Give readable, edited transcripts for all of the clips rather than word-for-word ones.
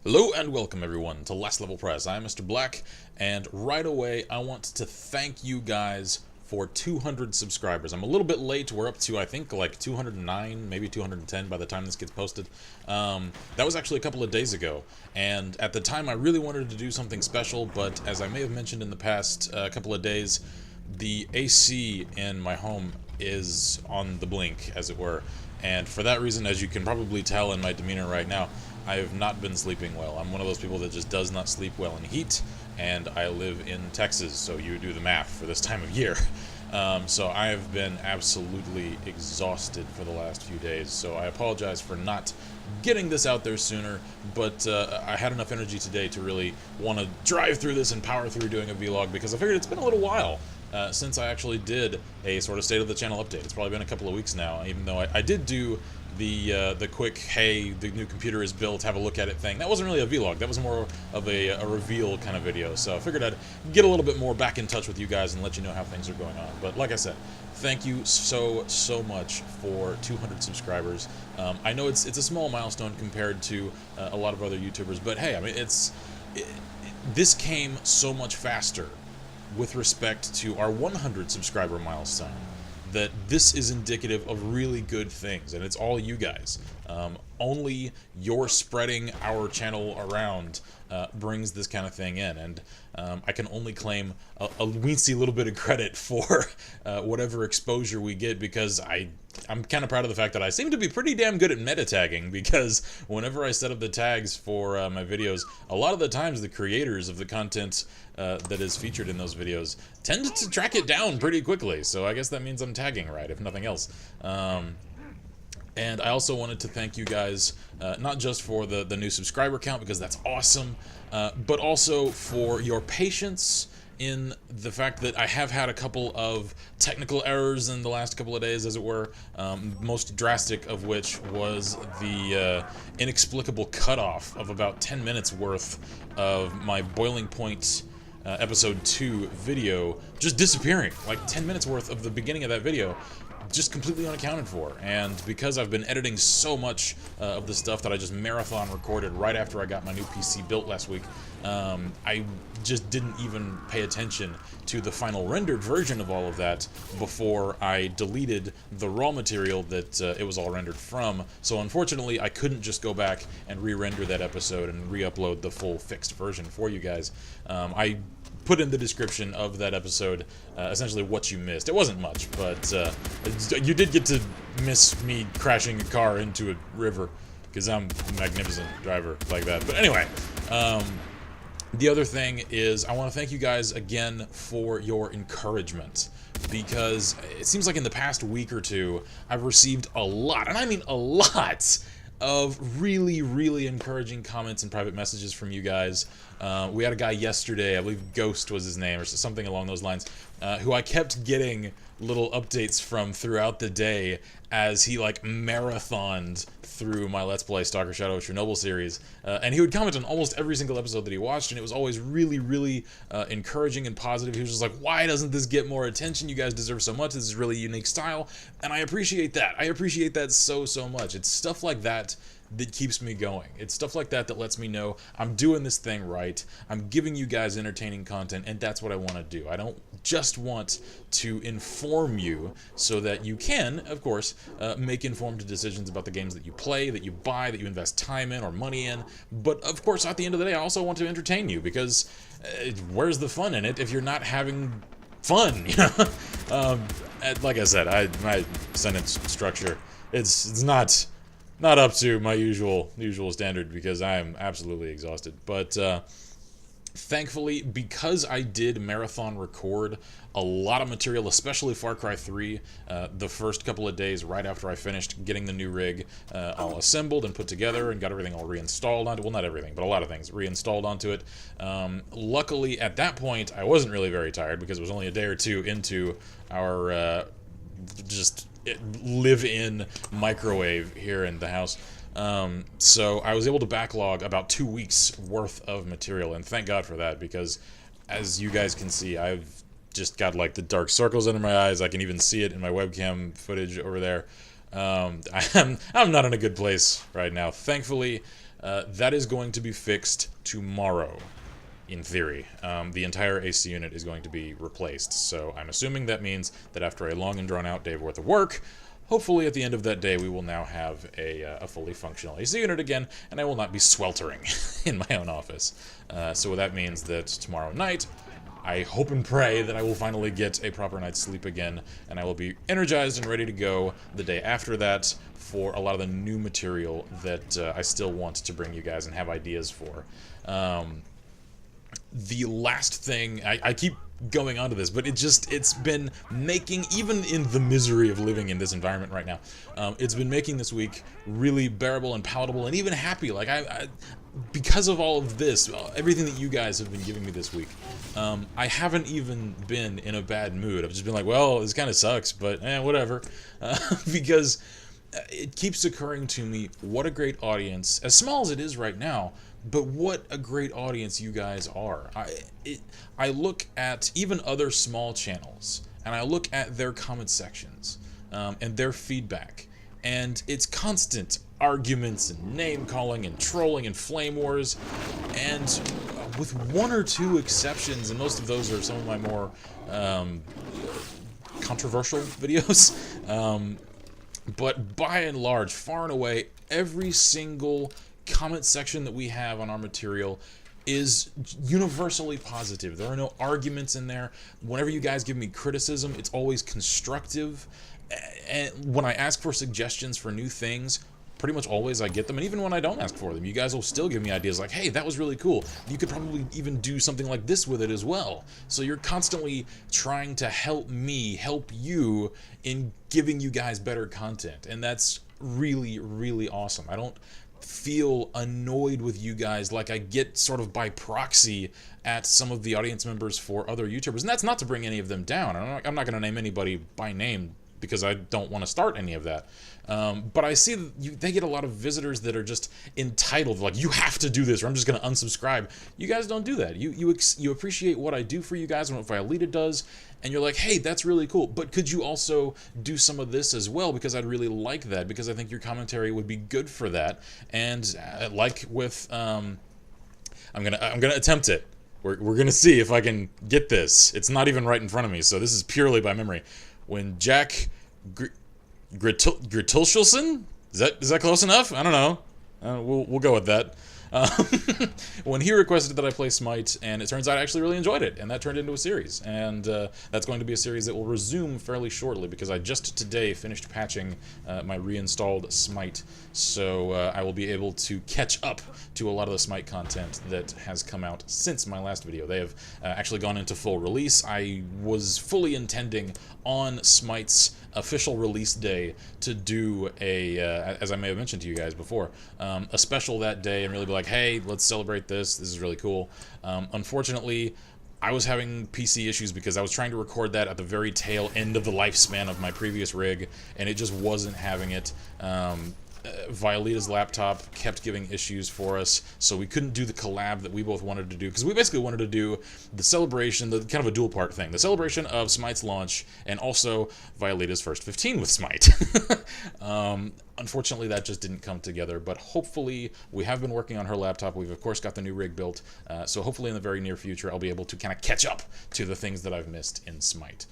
Hello and welcome everyone to Last Level Press. I'm Mr. Black, and right away I want to thank you guys for 200 subscribers. I'm a little bit late. We're up to, I think, like 209, maybe 210 by the time this gets posted. That was actually a couple of days ago, and at the time I really wanted to do something special, but as I may have mentioned in the past couple of days, the AC in my home is on the blink, as it were, and for that reason, as you can probably tell in my demeanor right now, I have not been sleeping well. I'm one of those people that just does not sleep well in heat, and I live in Texas, so you do the math for this time of year. So I have been absolutely exhausted for the last few days, so I apologize for not getting this out there sooner, but I had enough energy today to really want to drive through this and power through doing a vlog, because I figured it's been a little while since I actually did a sort of state of the channel update. It's probably been a couple of weeks now, even though I did do the quick, hey, the new computer is built, have a look at it thing. That wasn't really a vlog, that was more of a reveal kind of video, so I figured I'd get a little bit more back in touch with you guys and let you know how things are going on. But like I said, thank you so much for 200 subscribers. I know it's a small milestone compared to a lot of other YouTubers, but hey, I mean, this came so much faster with respect to our 100 subscriber milestone, that this is indicative of really good things, and it's all you guys. Only your spreading our channel around brings this kind of thing in, and I can only claim a weensy little bit of credit for whatever exposure we get, because I'm kind of proud of the fact that I seem to be pretty damn good at meta tagging, because whenever I set up the tags for my videos, a lot of the times the creators of the content that is featured in those videos tend to track it down pretty quickly, so I guess that means I'm tagging right, if nothing else. And I also wanted to thank you guys, not just for the new subscriber count, because that's awesome, but also for your patience in the fact that I have had a couple of technical errors in the last couple of days, as it were, most drastic of which was the inexplicable cutoff of about 10 minutes worth of my Boiling Point episode 2 video just disappearing. Like 10 minutes worth of the beginning of that video just completely unaccounted for, and because I've been editing so much of the stuff that I just marathon recorded right after I got my new PC built last week, I just didn't even pay attention to the final rendered version of all of that before I deleted the raw material that it was all rendered from. So unfortunately, I couldn't just go back and re-render that episode and re-upload the full fixed version for you guys. I put in the description of that episode essentially what you missed. It wasn't much, but you did get to miss me crashing a car into a river, because I'm a magnificent driver like that. But anyway, the other thing is I want to thank you guys again for your encouragement, because it seems like in the past week or two I've received a lot, and I mean a lot, of really encouraging comments and private messages from you guys. We had a guy yesterday, I believe Ghost was his name, or something along those lines, who I kept getting little updates from throughout the day as he like marathoned through my Let's Play Stalker Shadow of Chernobyl series, and he would comment on almost every single episode that he watched, and it was always really encouraging and positive. He was just like, why doesn't this get more attention? You guys deserve so much. This is really unique style, and I appreciate that. I appreciate that so much. It's stuff like that that keeps me going. It's stuff like that that lets me know I'm doing this thing right. I'm giving you guys entertaining content, and that's what I want to do. I don't just want to inform you so that you can, of course, make informed decisions about the games that you play, that you buy, that you invest time in or money in. But of course, at the end of the day, I also want to entertain you, because where's the fun in it if you're not having fun? You know? Like I said, my sentence structure, it's not up to my usual standard, because I am absolutely exhausted. But thankfully, because I did marathon record a lot of material, especially Far Cry 3, the first couple of days right after I finished getting the new rig all assembled and put together and got everything all reinstalled onto, well, not everything, but a lot of things reinstalled onto it. Luckily, at that point, I wasn't really very tired, because it was only a day or two into our just live-in microwave here in the house. So I was able to backlog about 2 weeks worth of material, and thank God for that, because as you guys can see, I've just got like the dark circles under my eyes. I can even see it in my webcam footage over there. I'm not in a good place right now. Thankfully, That is going to be fixed tomorrow. In theory, the entire AC unit is going to be replaced, so I'm assuming that means that after a long and drawn-out day worth of work, hopefully at the end of that day we will now have a fully functional AC unit again, and I will not be sweltering in my own office. So that means that tomorrow night, I hope and pray that I will finally get a proper night's sleep again, and I will be energized and ready to go the day after that for a lot of the new material that I still want to bring you guys and have ideas for. The last thing, I keep going on to this, but it's been making, even in the misery of living in this environment right now, it's been making this week really bearable and palatable and even happy. Like, because of all of this, everything that you guys have been giving me this week, I haven't even been in a bad mood. I've just been like, well, this kind of sucks, but whatever. Because it keeps occurring to me what a great audience, as small as it is right now, but what a great audience you guys are. I look at even other small channels, and I look at their comment sections and their feedback, and it's constant arguments and name-calling and trolling and flame wars, and with one or two exceptions, and most of those are some of my more controversial videos, but by and large, far and away, every single comment section that we have on our material is universally positive. There are no arguments in there. Whenever you guys give me criticism, it's always constructive. And when I ask for suggestions for new things, pretty much always I get them. And even when I don't ask for them, you guys will still give me ideas like, hey, that was really cool. You could probably even do something like this with it as well. So you're constantly trying to help me help you in giving you guys better content. And that's really, really awesome. I don't feel annoyed with you guys like I get sort of by proxy at some of the audience members for other YouTubers. And that's not to bring any of them down. I'm not going to name anybody by name because I don't want to start any of that. But I see they get a lot of visitors that are just entitled, like, you have to do this or I'm just going to unsubscribe. You guys don't do that. You appreciate what I do for you guys and what Violeta does, and you're like, hey, that's really cool, but could you also do some of this as well, because I'd really like that, because I think your commentary would be good for that. And like with, I'm gonna attempt it. We're gonna see if I can get this. It's not even right in front of me, so this is purely by memory. When Jack Gritulschelson, is that close enough? I don't know. We'll go with that. When he requested that I play Smite, and it turns out I actually really enjoyed it, and that turned into a series. And that's going to be a series that will resume fairly shortly, because I just today finished patching my reinstalled Smite, so I will be able to catch up to a lot of the Smite content that has come out since my last video. They have actually gone into full release. I was fully intending on Smite's official release day to do a, as I may have mentioned to you guys before, a special that day and really be like, hey, let's celebrate this. This is really cool. Unfortunately, I was having PC issues because I was trying to record that at the very tail end of the lifespan of my previous rig, and it just wasn't having it. Violeta's laptop kept giving issues for us, so we couldn't do the collab that we both wanted to do, because we basically wanted to do the celebration, the kind of a dual part thing, the celebration of Smite's launch and also Violeta's first 15 with Smite. Unfortunately, that just didn't come together, but hopefully we have been working on her laptop. We've of course got the new rig built, so hopefully in the very near future I'll be able to kind of catch up to the things that I've missed in Smite.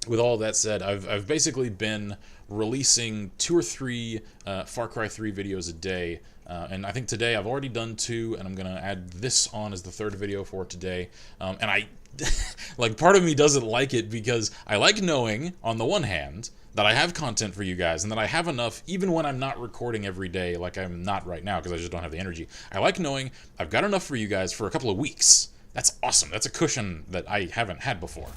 With all that said, I've basically been releasing 2 or 3 Far Cry 3 videos a day, and I think today I've already done 2, and I'm gonna add this on as the 3rd video for today. And I, like, part of me doesn't like it because I like knowing, on the one hand, that I have content for you guys, and that I have enough, even when I'm not recording every day, like I'm not right now, because I just don't have the energy. I like knowing I've got enough for you guys for a couple of weeks. That's awesome. That's a cushion that I haven't had before.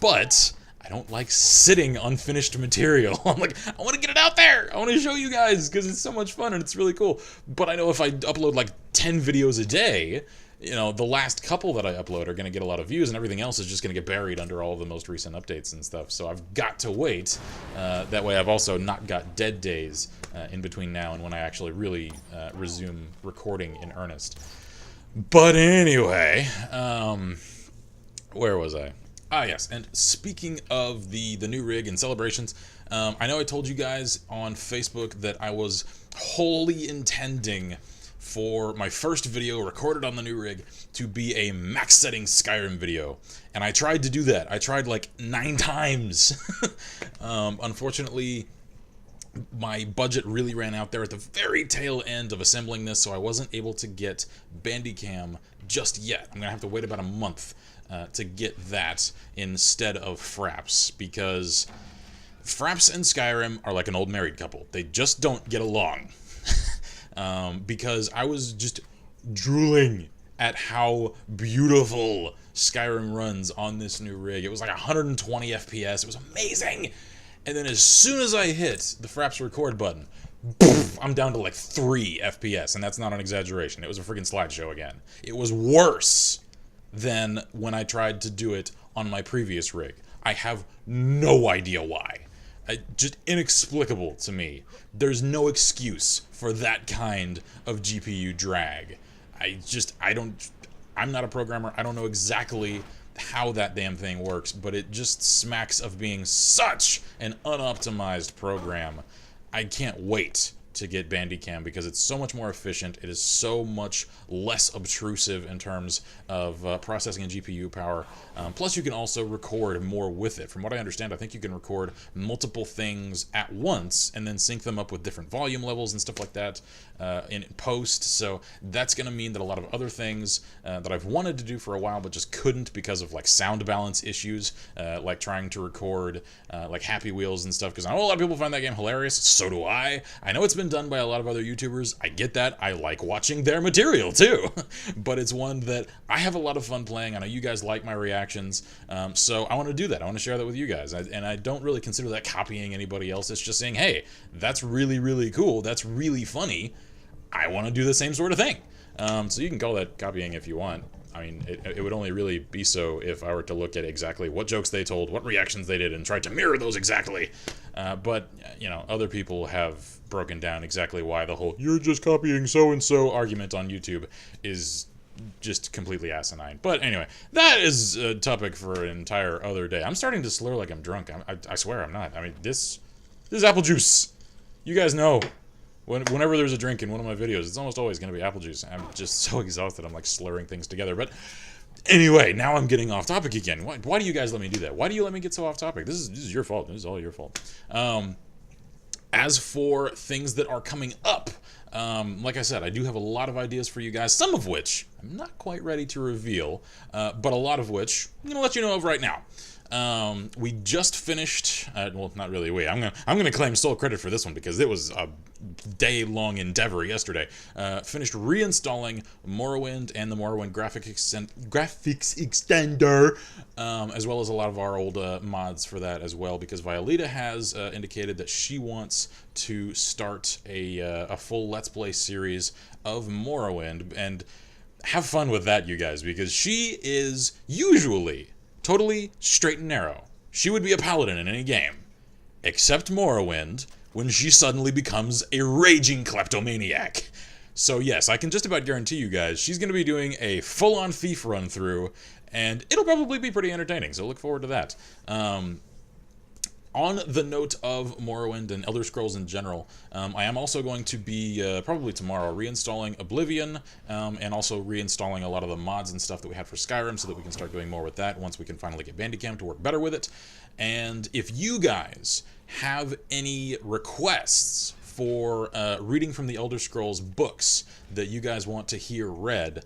But I don't like sitting unfinished material. I'm like, I want to get it out there. I want to show you guys because it's so much fun and it's really cool. But I know if I upload like 10 videos a day, you know, the last couple that I upload are going to get a lot of views, and everything else is just going to get buried under all of the most recent updates and stuff. So I've got to wait. That way I've also not got dead days in between now and when I actually really resume recording in earnest. But anyway, where was I? Ah, yes. And speaking of the new rig and celebrations, I know I told you guys on Facebook that I was wholly intending for my first video recorded on the new rig to be a max setting Skyrim video. And I tried to do that. I tried like 9 times. Unfortunately, my budget really ran out there at the very tail end of assembling this, so I wasn't able to get Bandicam just yet. I'm gonna have to wait about a month to get that instead of Fraps, because Fraps and Skyrim are like an old married couple. They just don't get along. Because I was just drooling at how beautiful Skyrim runs on this new rig. It was like 120 FPS. It was amazing. And then as soon as I hit the Fraps record button, poof, I'm down to like 3 FPS, and that's not an exaggeration. It was a freaking slideshow again. It was worse than when I tried to do it on my previous rig. I have no idea why. Just inexplicable to me. There's no excuse for that kind of GPU drag. I'm not a programmer. I don't know exactly how that damn thing works, but it just smacks of being such an unoptimized program. I can't wait to get Bandicam because it's so much more efficient. It is so much less obtrusive in terms of processing and GPU power. Plus, you can also record more with it. From what I understand, I think you can record multiple things at once and then sync them up with different volume levels and stuff like that in post. So that's going to mean that a lot of other things that I've wanted to do for a while but just couldn't because of like sound balance issues, like trying to record like Happy Wheels and stuff, because I know a lot of people find that game hilarious. So do I. I know it's been done by a lot of other YouTubers. I get that. I like watching their material too. But it's one that I have a lot of fun playing. I know you guys like my reactions. So I want to do that. I want to share that with you guys. And I don't really consider that copying anybody else. It's just saying, hey, that's really, really cool. That's really funny. I want to do the same sort of thing. So you can call that copying if you want. I mean, it would only really be so if I were to look at exactly what jokes they told, what reactions they did, and try to mirror those exactly. But, you know, other people have broken down exactly why the whole "you're just copying so-and-so" argument on YouTube is just completely asinine. But anyway, that is a topic for an entire other day. I'm starting to slur like I'm drunk. I swear I'm not. I mean, this is apple juice. You guys know. Whenever there's a drink in one of my videos, it's almost always going to be apple juice. I'm just so exhausted, I'm like slurring things together. But anyway, now I'm getting off topic again. Why do you guys let me do that? Why do you let me get so off topic? This is your fault. This is all your fault. As for things that are coming up, like I said, I do have a lot of ideas for you guys, some of which I'm not quite ready to reveal, but a lot of which I'm going to let you know of right now. We just finished, well, not really we, I'm gonna claim sole credit for this one because it was a day-long endeavor yesterday. Finished reinstalling Morrowind and the Morrowind graphics extender, as well as a lot of our old mods for that as well, because Violeta has indicated that she wants to start a full Let's Play series of Morrowind, and have fun with that, you guys, because she is usually totally straight and narrow. She would be a paladin in any game, except Morrowind, when she suddenly becomes a raging kleptomaniac. So yes, I can just about guarantee you guys, she's going to be doing a full-on thief run-through, and it'll probably be pretty entertaining, so look forward to that. On the note of Morrowind and Elder Scrolls in general, I am also going to be, probably tomorrow, reinstalling Oblivion, and also reinstalling a lot of the mods and stuff that we had for Skyrim so that we can start doing more with that once we can finally get Bandicam to work better with it. And if you guys have any requests for reading from the Elder Scrolls books that you guys want to hear read,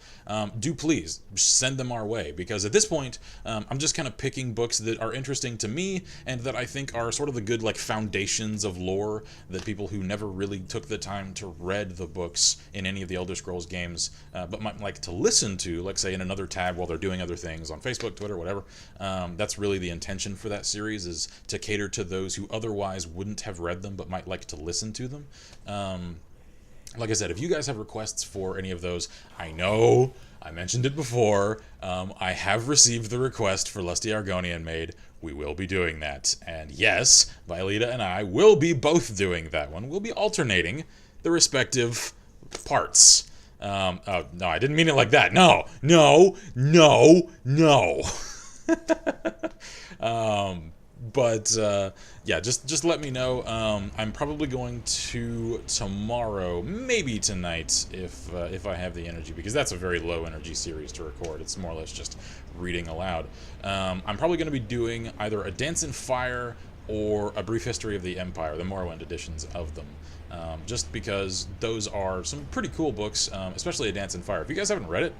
do please send them our way, because at this point I'm just kind of picking books that are interesting to me and that I think are sort of the good like foundations of lore that people who never really took the time to read the books in any of the Elder Scrolls games but might like to listen to, like say in another tab while they're doing other things on Facebook, Twitter, whatever. That's really the intention for that series, is to cater to those who otherwise wouldn't have read them but might like to listen to them. Like I said, if you guys have requests for any of those, I know I mentioned it before, I have received the request for Lusty Argonian Maid. We will be doing that, and yes, Violeta and I will be both doing that one. We'll be alternating the respective parts. Oh, no, I didn't mean it like that. No. But yeah, just let me know. I'm probably going to tomorrow, maybe tonight, if I have the energy, because that's a very low energy series to record. It's more or less just reading aloud. I'm probably going to be doing either A Dance in Fire or A Brief History of the Empire, the Morrowind editions of them. Just because those are some pretty cool books, especially A Dance in Fire. If you guys haven't read it,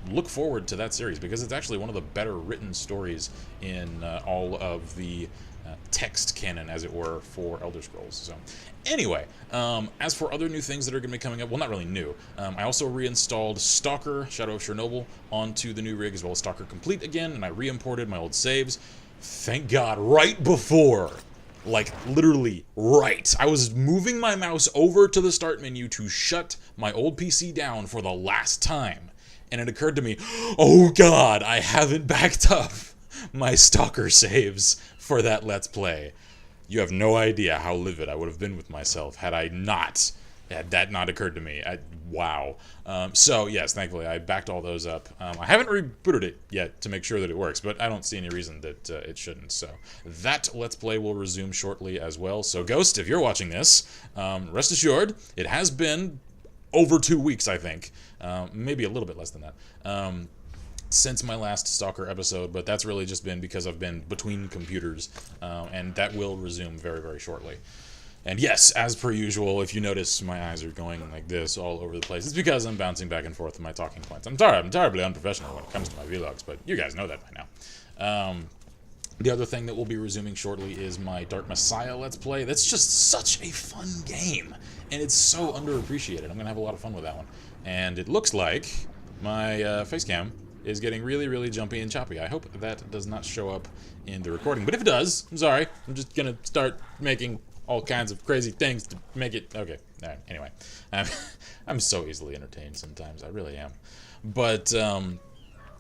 look forward to that series, because it's actually one of the better written stories in all of the text canon, as it were, for Elder Scrolls. So anyway, as for other new things that are going to be coming up, well, not really new, I also reinstalled S.T.A.L.K.E.R, Shadow of Chernobyl, onto the new rig, as well as S.T.A.L.K.E.R Complete again, and I re-imported my old saves. Thank God, right before, like literally right, I was moving my mouse over to the start menu to shut my old PC down for the last time, and it occurred to me, oh God, I haven't backed up my S.T.A.L.K.E.R saves for that Let's Play. You have no idea how livid I would have been with myself had that not occurred to me. Wow. So yes, thankfully I backed all those up. I haven't rebooted it yet to make sure that it works, but I don't see any reason that it shouldn't. So that Let's Play will resume shortly as well. So Ghost, if you're watching this, rest assured, it has been over 2 weeks, I think. Maybe a little bit less than that. Since my last S.T.A.L.K.E.R episode, but that's really just been because I've been between computers, and that will resume very, very shortly. And yes, as per usual, if you notice my eyes are going like this all over the place, it's because I'm bouncing back and forth with my talking points. I'm terribly unprofessional when it comes to my vlogs, but you guys know that by now. The other thing that will be resuming shortly is my Dark Messiah Let's Play. That's just such a fun game, and it's so underappreciated. I'm going to have a lot of fun with that one. And it looks like my face cam is getting really, really jumpy and choppy. I hope that does not show up in the recording, but if it does, I'm sorry. I'm just going to start making all kinds of crazy things to make it... Okay, all right, anyway. I'm so easily entertained sometimes, I really am. But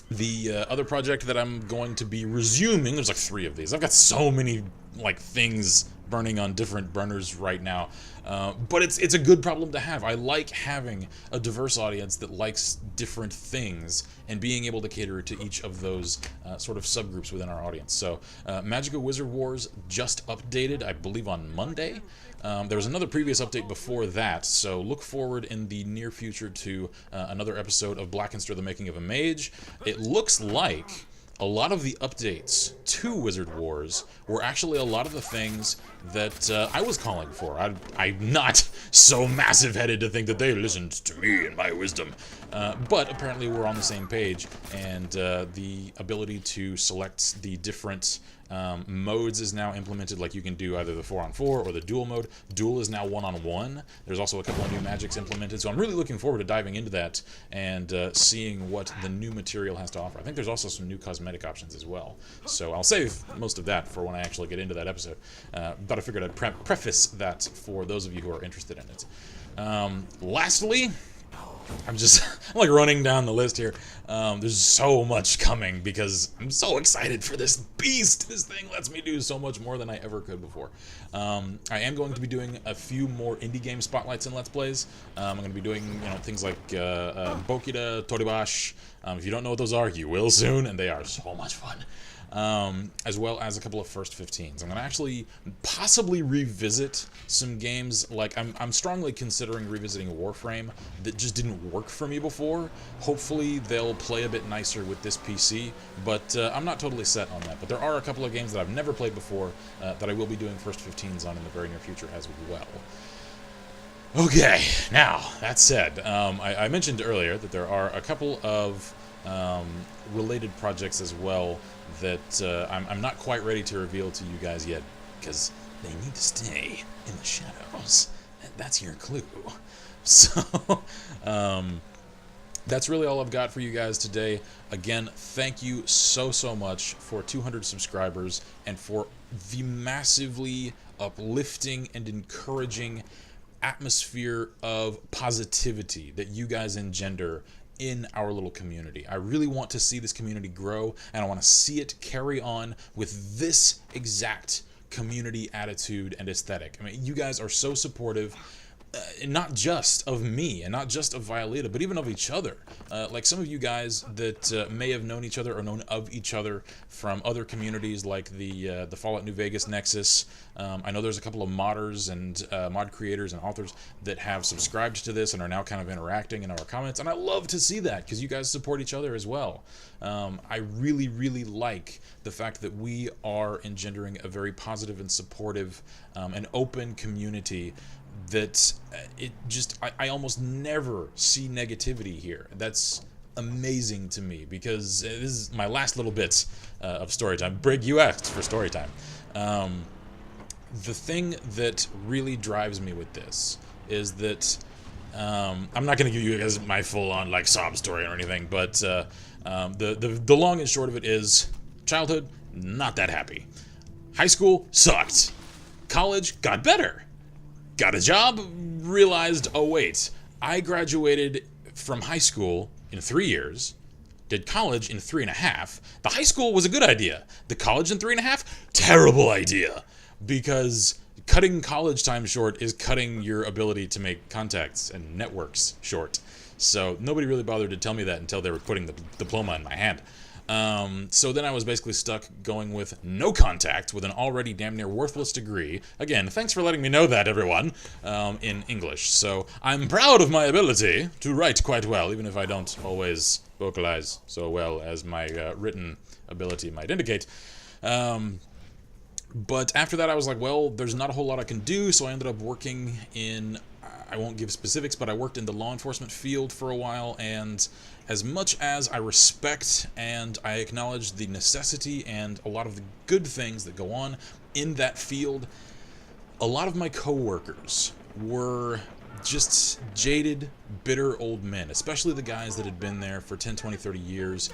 the other project that I'm going to be resuming, there's like 3 of these. I've got so many like things burning on different burners right now, but it's a good problem to have. I like having a diverse audience that likes different things and being able to cater to each of those sort of subgroups within our audience. So Magica Wizard Wars just updated, I believe, on Monday. There was another previous update before that, so look forward in the near future to another episode of Blackenster: The Making of a Mage. It looks like a lot of the updates to Wizard Wars were actually a lot of the things that I was calling for. I'm not so massive-headed to think that they listened to me and my wisdom. But apparently we're on the same page, and the ability to select the different modes is now implemented. Like you can do either the 4-on-4 or the duel mode. Duel is now 1-on-1. There's also a couple of new magics implemented, so I'm really looking forward to diving into that and seeing what the new material has to offer. I think there's also some new cosmetic options as well, so I'll save most of that for when I actually get into that episode. But I figured I'd preface that for those of you who are interested in it. Lastly, I'm like running down the list here. There's so much coming because I'm so excited for this beast. This thing lets me do so much more than I ever could before. I am going to be doing a few more indie game spotlights and Let's Plays. I'm going to be doing things like Bokida, Toribash. If you don't know what those are, you will soon, and they are so much fun. As well as a couple of first 15s. I'm going to actually possibly revisit some games. Like I'm strongly considering revisiting Warframe that just didn't work for me before. Hopefully they'll play a bit nicer with this PC, but I'm not totally set on that. But there are a couple of games that I've never played before that I will be doing first 15s on in the very near future as well. Okay, now, that said, I mentioned earlier that there are a couple of related projects as well that I'm not quite ready to reveal to you guys yet, because they need to stay in the shadows, and that's your clue. So, that's really all I've got for you guys today. Again, thank you so much for 200 subscribers, and for the massively uplifting and encouraging atmosphere of positivity that you guys engender in our little community. I really want to see this community grow, and I want to see it carry on with this exact community attitude and aesthetic. I mean, you guys are so supportive. not just of me and not just of Violeta, but even of each other. Like some of you guys that may have known each other or known of each other from other communities like the Fallout New Vegas Nexus. I know there's a couple of modders and mod creators and authors that have subscribed to this and are now kind of interacting in our comments, and I love to see that because you guys support each other as well. I really, really like the fact that we are engendering a very positive and supportive and open community that I almost never see negativity here. That's amazing to me because this is my last little bit of story time. Brig, you asked for story time. The thing that really drives me with this is that I'm not going to give you guys my full-on like sob story or anything, but the long and short of it is childhood, not that happy. High school sucked. College got better. Got a job, realized, oh wait, I graduated from high school in 3 years, did college in 3.5. The high school was a good idea. The college in 3.5, terrible idea. Because cutting college time short is cutting your ability to make contacts and networks short. So nobody really bothered to tell me that until they were putting the diploma in my hand. So then I was basically stuck going with no contact with an already damn near worthless degree. Again, thanks for letting me know that, everyone, in English. So I'm proud of my ability to write quite well, even if I don't always vocalize so well as my written ability might indicate. But after that, I was like, well, there's not a whole lot I can do, so I ended up working in, I won't give specifics, but I worked in the law enforcement field for a while, and as much as I respect and I acknowledge the necessity and a lot of the good things that go on in that field, a lot of my coworkers were just jaded, bitter old men, especially the guys that had been there for 10, 20, 30 years.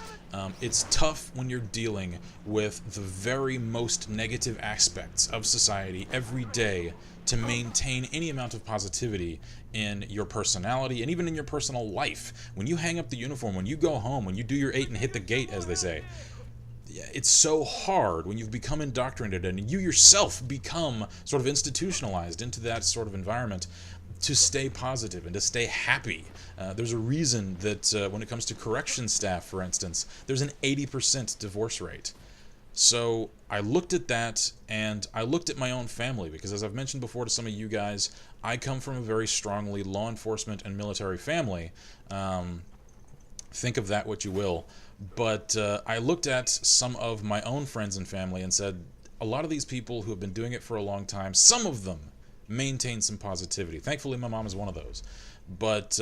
It's tough when you're dealing with the very most negative aspects of society every day to maintain any amount of positivity in your personality and even in your personal life. When you hang up the uniform, when you go home, when you do your 8 and hit the gate, as they say, it's so hard when you've become indoctrinated and you yourself become sort of institutionalized into that sort of environment to stay positive and to stay happy. There's a reason that when it comes to correction staff, for instance, there's an 80% divorce rate. So I looked at that, and I looked at my own family, because as I've mentioned before to some of you guys, I come from a very strongly law enforcement and military family. Think of that what you will. But I looked at some of my own friends and family and said, a lot of these people who have been doing it for a long time, some of them maintain some positivity. Thankfully, my mom is one of those. But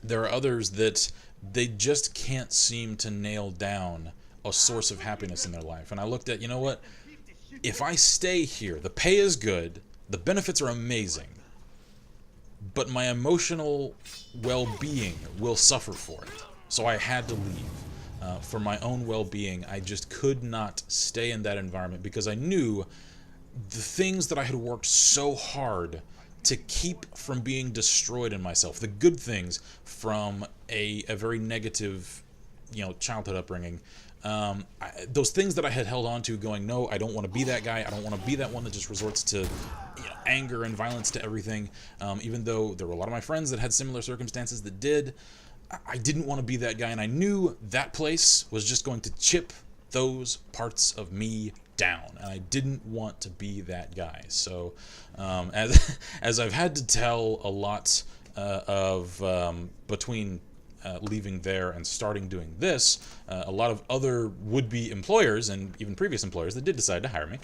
there are others that they just can't seem to nail down a source of happiness in their life. And I looked at, you know what? If I stay here, the pay is good, the benefits are amazing, but my emotional well-being will suffer for it. So I had to leave. For my own well-being, I just could not stay in that environment because I knew the things that I had worked so hard to keep from being destroyed in myself, the good things from a very negative, childhood upbringing, those things that I had held on to going, no, I don't want to be that guy, I don't want to be that one that just resorts to anger and violence to everything, even though there were a lot of my friends that had similar circumstances that did. I didn't want to be that guy, and I knew that place was just going to chip those parts of me down, and I didn't want to be that guy. So as I've had to tell a lot between leaving there and starting doing this, a lot of other would-be employers and even previous employers that did decide to hire me,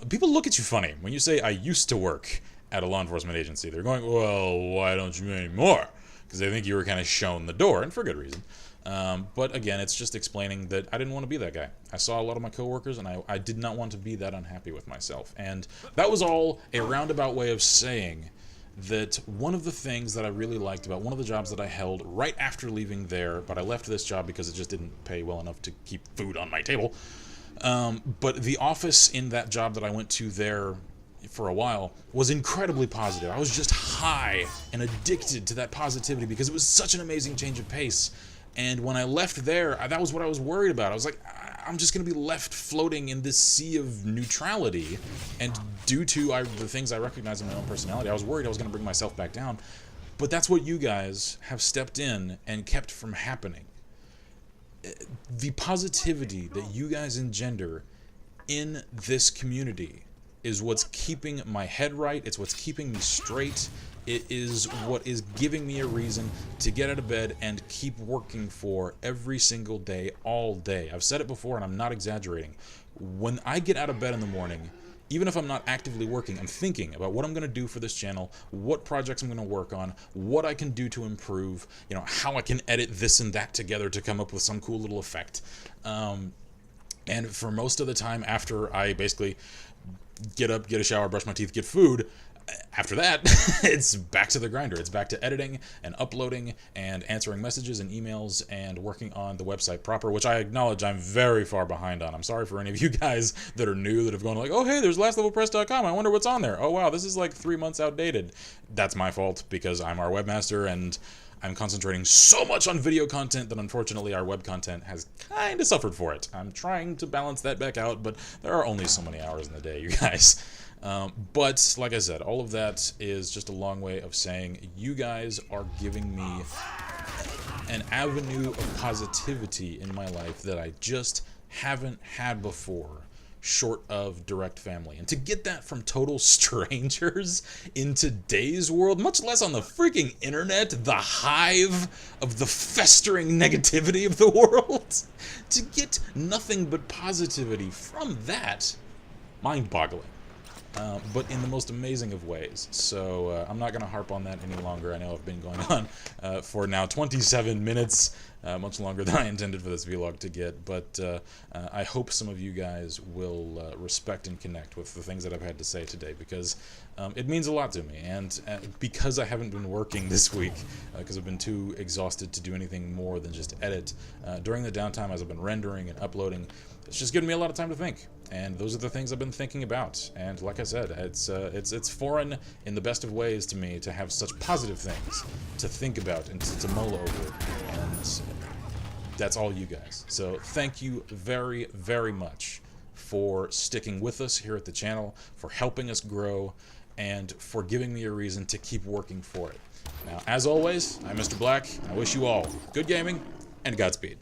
people look at you funny when you say, I used to work at a law enforcement agency. They're going, well, why don't you anymore? Because they think you were kind of shown the door, and for good reason. But again, it's just explaining that I didn't want to be that guy. I saw a lot of my coworkers, and I did not want to be that unhappy with myself. And that was all a roundabout way of saying that one of the things that I really liked about one of the jobs that I held right after leaving there, but I left this job because it just didn't pay well enough to keep food on my table. But the office in that job that I went to there for a while was incredibly positive. I was just high and addicted to that positivity because it was such an amazing change of pace. And when I left there, that was what I was worried about. I was like, I'm just going to be left floating in this sea of neutrality. And due to the things I recognize in my own personality, I was worried I was going to bring myself back down. But that's what you guys have stepped in and kept from happening. The positivity that you guys engender in this community is what's keeping my head right. It's what's keeping me straight. It is what is giving me a reason to get out of bed and keep working for every single day, all day. I've said it before, and I'm not exaggerating. When I get out of bed in the morning, even if I'm not actively working, I'm thinking about what I'm going to do for this channel, what projects I'm going to work on, what I can do to improve, you know, how I can edit this and that together to come up with some cool little effect. And for most of the time after I basically get up, get a shower, brush my teeth, get food, after that, it's back to the grinder. It's back to editing and uploading and answering messages and emails and working on the website proper, which I acknowledge I'm very far behind on. I'm sorry for any of you guys that are new that have gone like, oh, hey, there's lastlevelpress.com. I wonder what's on there. Oh, wow, this is like 3 months outdated. That's my fault because I'm our webmaster and I'm concentrating so much on video content that unfortunately our web content has kind of suffered for it. I'm trying to balance that back out, but there are only so many hours in the day, you guys. But like I said, all of that is just a long way of saying you guys are giving me an avenue of positivity in my life that I just haven't had before, short of direct family. And to get that from total strangers in today's world, much less on the freaking internet, the hive of the festering negativity of the world, to get nothing but positivity from that, mind-boggling. But in the most amazing of ways. So I'm not going to harp on that any longer. I know I've been going on for now 27 minutes, much longer than I intended for this vlog to get. But I hope some of you guys will respect and connect with the things that I've had to say today, because it means a lot to me. And because I haven't been working this week, because I've been too exhausted to do anything more than just edit, during the downtime as I've been rendering and uploading, it's just given me a lot of time to think. And those are the things I've been thinking about. And like I said, it's foreign in the best of ways to me to have such positive things to think about and to mull over. And that's all you guys. So thank you very, very much for sticking with us here at the channel, for helping us grow, and for giving me a reason to keep working for it. Now, as always, I'm Mr. Black. I wish you all good gaming and Godspeed.